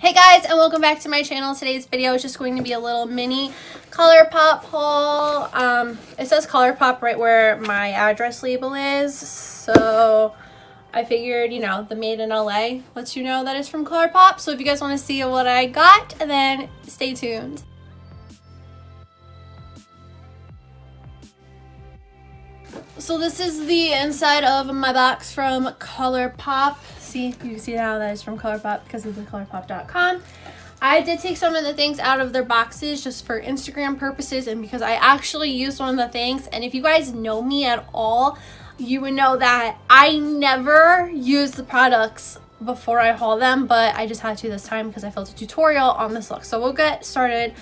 Hey guys, and welcome back to my channel. Today's video is just going to be a little mini Colourpop haul. It says Colourpop right where my address label is, so I figured, you know, the made in LA lets you know that it's from Colourpop. So if you guys want to see what I got, then stay tuned. So this is the inside of my box from Colourpop. See, you can see now that it's from Colourpop because of the colourpop.com. I did take some of the things out of their boxes just for Instagram purposes and because I actually used one of the things. And if you guys know me at all, you would know that I never use the products before I haul them, but I just had to this time because I filmed a tutorial on this look. So we'll get started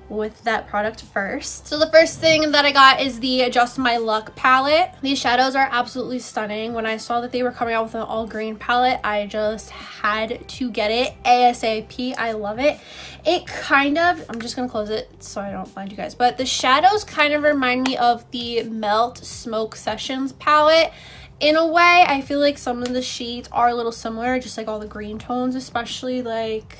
with that product first. So the first thing that I got is the Adjust My Look palette. These shadows are absolutely stunning. When I saw that they were coming out with an all green palette, I just had to get it ASAP. I love it. It kind of, I'm just gonna close it so I don't blind you guys, but the shadows kind of remind me of the Melt Smoke Sessions palette. In a way, I feel like some of the shades are a little similar, just like all the green tones, especially like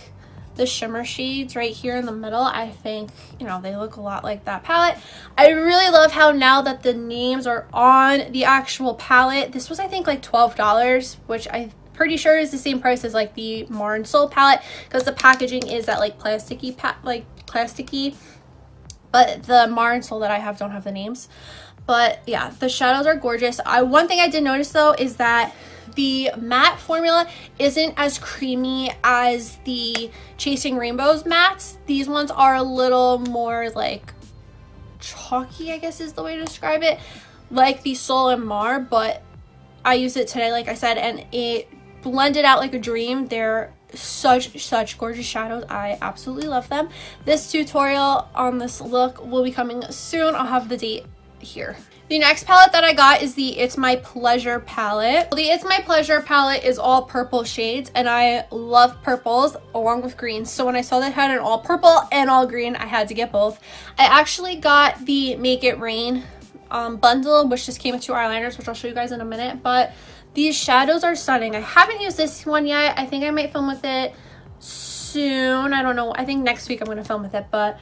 the shimmer shades right here in the middle. I think, you know, they look a lot like that palette. I really love how now that the names are on the actual palette, this was I think like $12, which I'm pretty sure is the same price as like the Mar and Soul palette because the packaging is that like plasticky, but the Mar and Soul that I have don't have the names. But yeah, the shadows are gorgeous. One thing I did notice though is that the matte formula isn't as creamy as the Chasing Rainbows mattes. These ones are a little more like chalky, I guess is the way to describe it, like the Soul and Mar, but I used it today, like I said, and it blended out like a dream. They're such gorgeous shadows. I absolutely love them. This tutorial on this look will be coming soon. I'll have the date here. The next palette that I got is the It's My Pleasure palette. The It's My Pleasure palette is all purple shades and I love purples along with greens. So when I saw that it had an all purple and all green, I had to get both. I actually got the Make It Rain bundle, which just came with 2 eyeliners, which I'll show you guys in a minute. But these shadows are stunning. I haven't used this one yet. I think I might film with it soon. I don't know. I think next week I'm going to film with it, but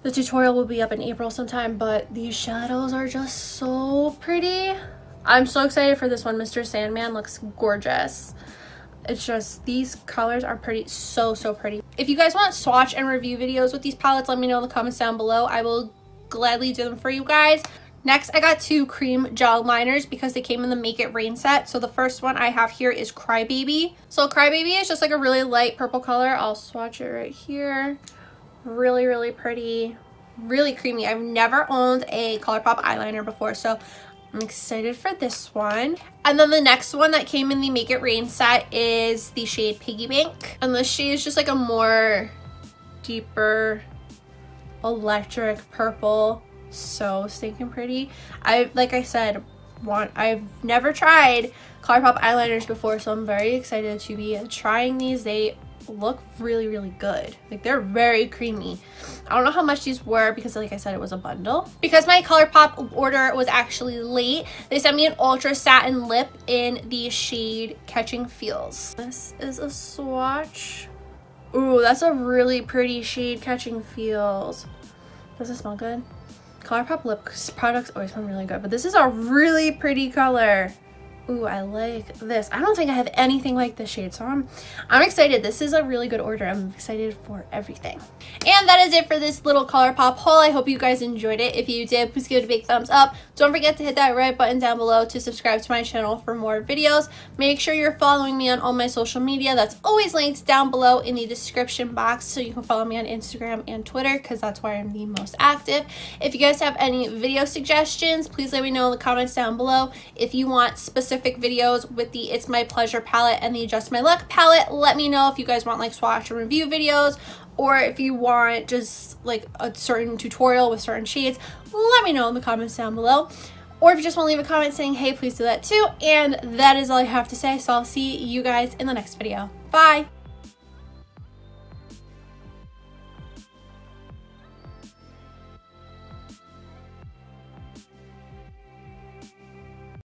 the tutorial will be up in April sometime. But these shadows are just so pretty. I'm so excited for this one. Mr. Sandman looks gorgeous. It's just, these colors are pretty, so pretty. If you guys want swatch and review videos with these palettes, let me know in the comments down below. I will gladly do them for you guys. Next, I got 2 cream gel liners because they came in the Make It Rain set. So the first one I have here is Crybaby. So Crybaby is just like a really light purple color. I'll swatch it right here. Really pretty, really creamy. I've never owned a Colourpop eyeliner before, so I'm excited for this one. And then the next one that came in the Make It Rain set is the shade Piggy Bank, and this shade is just like a more deeper electric purple. So stinking pretty. Like I said, I've never tried Colourpop eyeliners before, so I'm very excited to be trying these. They look really good. Like, they're very creamy. I don't know how much these were because, like I said, it was a bundle. Because my Colourpop order was actually late, they sent me an ultra satin lip in the shade Catching Feels. This is a swatch. Ooh, that's a really pretty shade, Catching Feels. Does it smell good? Colourpop lip products always smell really good, but this is a really pretty color. Ooh, I like this. I don't think I have anything like this shade, so I'm excited. This is a really good order. I'm excited for everything. And that is it for this little Colourpop haul. I hope you guys enjoyed it. If you did, please give it a big thumbs up. Don't forget to hit that red button down below to subscribe to my channel for more videos. Make sure you're following me on all my social media. That's always linked down below in the description box, so you can follow me on Instagram and Twitter because that's where I'm the most active. If you guys have any video suggestions, please let me know in the comments down below. If you want specific videos with the It's My Pleasure palette and the Adjust My Look palette, let me know. If you guys want like swatch and review videos, or if you want just like a certain tutorial with certain shades, let me know in the comments down below. Or if you just want to leave a comment saying hey, please do that too. And that is all I have to say, so I'll see you guys in the next video. Bye!